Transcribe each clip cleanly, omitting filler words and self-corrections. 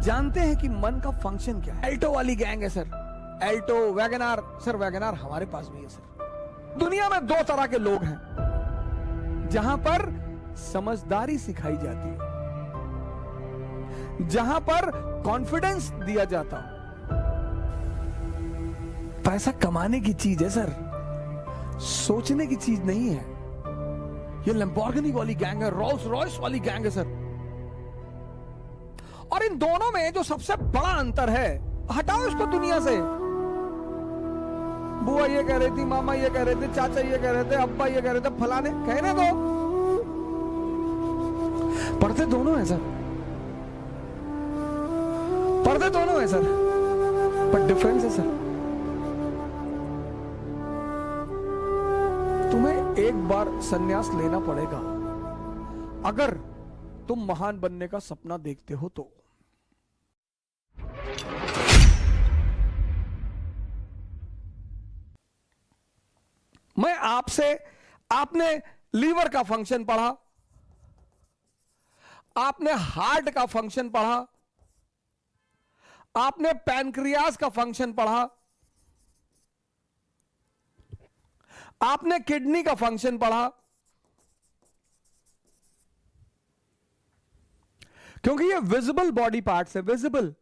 जानते हैं कि मन का फंक्शन क्या है? एल्टो वाली गैंग है sir, Alto, WagonR. Sir WagonR हमारे पास भी है सर। दुनिया में दो तरह के लोग हैं जहां पर समझदारी सिखाई जाती है, जहां पर कॉन्फिडेंस दिया जाता हो। पैसा कमाने की चीज है सर, सोचने की चीज नहीं है। ये लैम्बोर्गिनी वाली गैंग है, रोल्स रॉयस वाली गैंग है सर। और इन दोनों में जो सबसे बड़ा अंतर है, हटाओ इसको दुनिया से। बुआ ये कह रही थी, मामा ये कह रहे थे, चाचा ये कह रहे थे, अब्बा ये कह रहे थे, फलाने कहने दो। पर्दे दोनों हैं सर, पर्दे दोनों हैं सर, पर डिफरेंस है सर। तुम्हें एक बार संन्यास लेना पड़ेगा अगर तुम महान बनने का सपना देखते हो तो। मैं आपसे, आपने लीवर का फंक्शन पढ़ा, आपने हार्ट का फंक्शन पढ़ा, आपने पैनक्रियास का फंक्शन पढ़ा, आपने किडनी का फंक्शन पढ़ा, क्योंकि ये विजिबल बॉडी पार्ट्स है। विजिबल,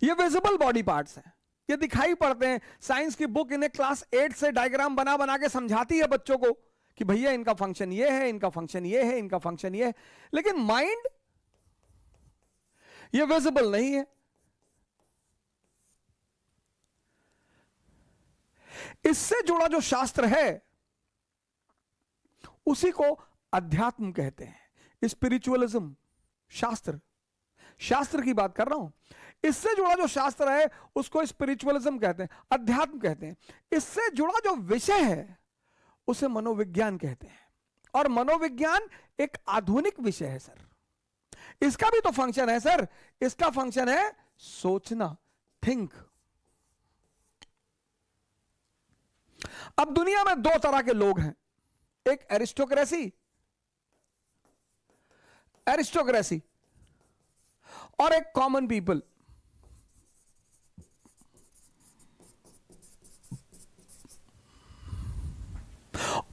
ये विजिबल बॉडी पार्ट्स हैं, ये दिखाई पड़ते हैं। साइंस की बुक इन्हें क्लास 8 से डायग्राम बना बना के समझाती है बच्चों को कि भैया इनका फंक्शन ये है, इनका फंक्शन ये है, इनका फंक्शन ये है। लेकिन माइंड ये विजिबल नहीं है। इससे जुड़ा जो शास्त्र है उसी को अध्यात्म कहते हैं, स्पिरिचुअलिज्म। शास्त्र, शास्त्र की बात कर रहा हूं। इससे जुड़ा जो शास्त्र है उसको स्पिरिचुअलिज्म कहते हैं, अध्यात्म कहते हैं। इससे जुड़ा जो विषय है उसे मनोविज्ञान कहते हैं। और मनोविज्ञान एक आधुनिक विषय है सर। इसका भी तो फंक्शन है सर, इसका फंक्शन है सोचना, थिंक। अब दुनिया में दो तरह के लोग हैं, एक एरिस्टोक्रेसी, एरिस्टोक्रेसी, और एक कॉमन पीपल।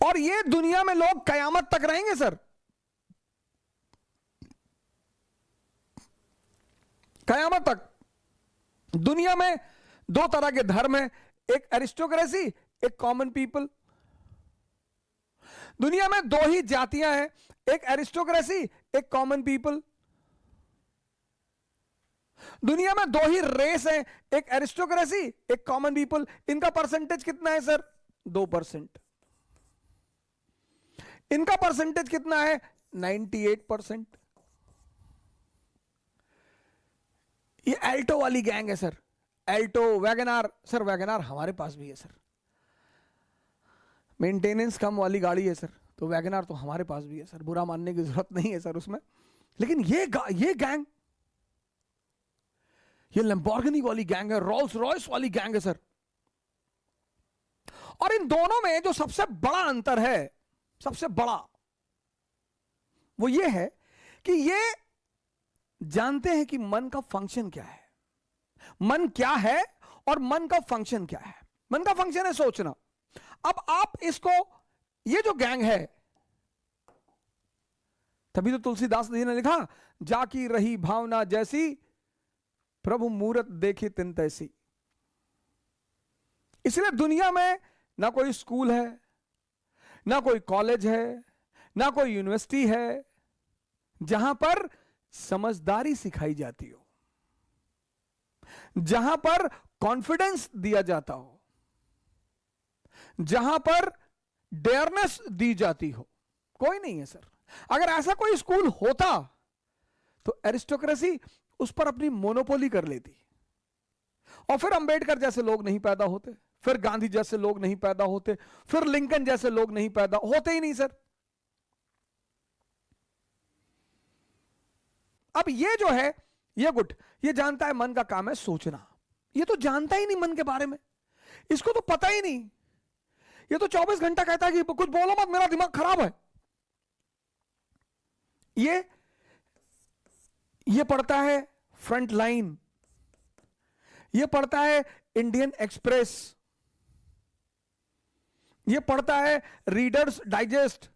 और ये दुनिया में लोग कयामत तक रहेंगे सर, कयामत तक। दुनिया में दो तरह के धर्म हैं, एक एरिस्टोक्रेसी, एक कॉमन पीपल। दुनिया में दो ही जातियां हैं, एक एरिस्टोक्रेसी, एक कॉमन पीपल। दुनिया में दो ही रेस हैं, एक एरिस्टोक्रेसी, एक कॉमन पीपल। इनका परसेंटेज कितना है सर? 2%। इनका परसेंटेज कितना है? 98%। ये एल्टो वाली गैंग है sir, Alto, WagonR. Sir WagonR हमारे पास भी है सर। मेंटेनेंस कम वाली गाड़ी है सर, तो वैगनार तो हमारे पास भी है सर। बुरा मानने की जरूरत नहीं है सर उसमें। लेकिन ये गैंग, ये लैम्बोर्गिनी वाली गैंग है, रोल्स रॉयस वाली गैंग है सर। और इन दोनों में जो सबसे बड़ा अंतर है, सबसे बड़ा, वो ये है कि ये जानते हैं कि मन का फंक्शन क्या है। मन क्या है और मन का फंक्शन क्या है? मन का फंक्शन है सोचना। अब आप इसको, ये जो गैंग है, तभी तो तुलसीदास जी ने लिखा, जाकी रही भावना जैसी, प्रभु मूरत देखी तिन तैसी। इसलिए दुनिया में ना कोई स्कूल है, ना कोई कॉलेज है, ना कोई यूनिवर्सिटी है जहां पर समझदारी सिखाई जाती हो, जहां पर कॉन्फिडेंस दिया जाता हो, जहां पर डेयरनेस दी जाती हो। कोई नहीं है सर। अगर ऐसा कोई स्कूल होता तो एरिस्टोक्रेसी उस पर अपनी मोनोपोली कर लेती, और फिर अंबेडकर जैसे लोग नहीं पैदा होते, फिर गांधी जैसे लोग नहीं पैदा होते, फिर लिंकन जैसे लोग नहीं पैदा होते ही नहीं सर। अब ये जो है, ये गुट, ये जानता है मन का काम है सोचना। ये तो जानता ही नहीं मन के बारे में, इसको तो पता ही नहीं। ये तो 24 घंटा कहता है कि कुछ बोलो मत, मेरा दिमाग खराब है। ये ये पढ़ता है फ्रंट लाइन, ये पढ़ता है इंडियन एक्सप्रेस, ये पढ़ता है रीडर्स डाइजेस्ट,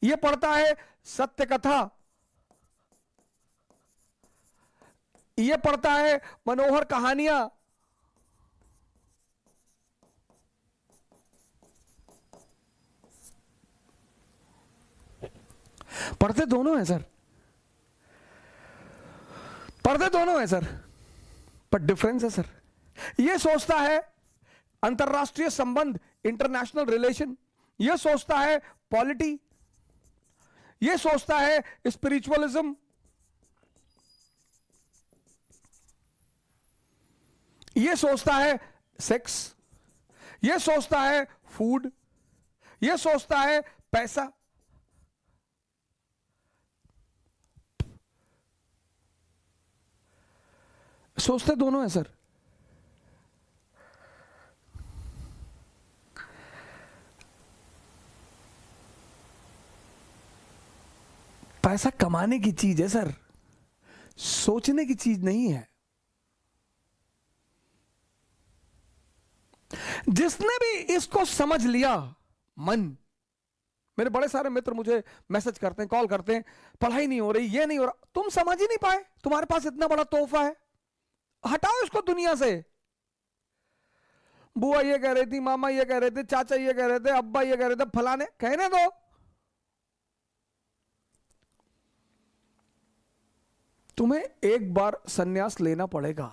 ये पढ़ता है सत्य कथा, ये पढ़ता है मनोहर कहानियां, पढ़ते दोनों हैं सर, पढ़ते दोनों हैं सर, पर डिफरेंस है सर। ये सोचता है अंतरराष्ट्रीय संबंध, इंटरनेशनल रिलेशन, ये सोचता है पॉलिटी, ये सोचता है स्पिरिचुअलिज्म, ये सोचता है सेक्स, ये सोचता है फूड, ये सोचता है पैसा। सोचते दोनों हैं सर। पैसा कमाने की चीज है सर, सोचने की चीज नहीं है। जिसने भी इसको समझ लिया, मन, मेरे बड़े सारे मित्र मुझे मैसेज करते हैं, कॉल करते हैं, पढ़ाई नहीं हो रही, ये नहीं हो रहा। तुम समझ ही नहीं पाए, तुम्हारे पास इतना बड़ा तोहफा है, हटाओ इसको दुनिया से। बुआ ये कह रही थी, मामा ये कह रहे थे, चाचा ये कह रहे थे, अब्बा ये कह रहे थे, फलाने, कहने दो। तुम्हें एक बार सन्यास लेना पड़ेगा।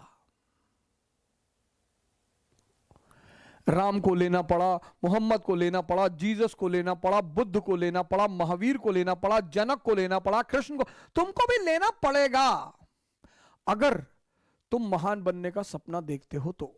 राम को लेना पड़ा, मोहम्मद को लेना पड़ा, जीसस को लेना पड़ा, बुद्ध को लेना पड़ा, महावीर को लेना पड़ा, जनक को लेना पड़ा, कृष्ण को, तुमको भी लेना पड़ेगा अगर तुम महान बनने का सपना देखते हो तो।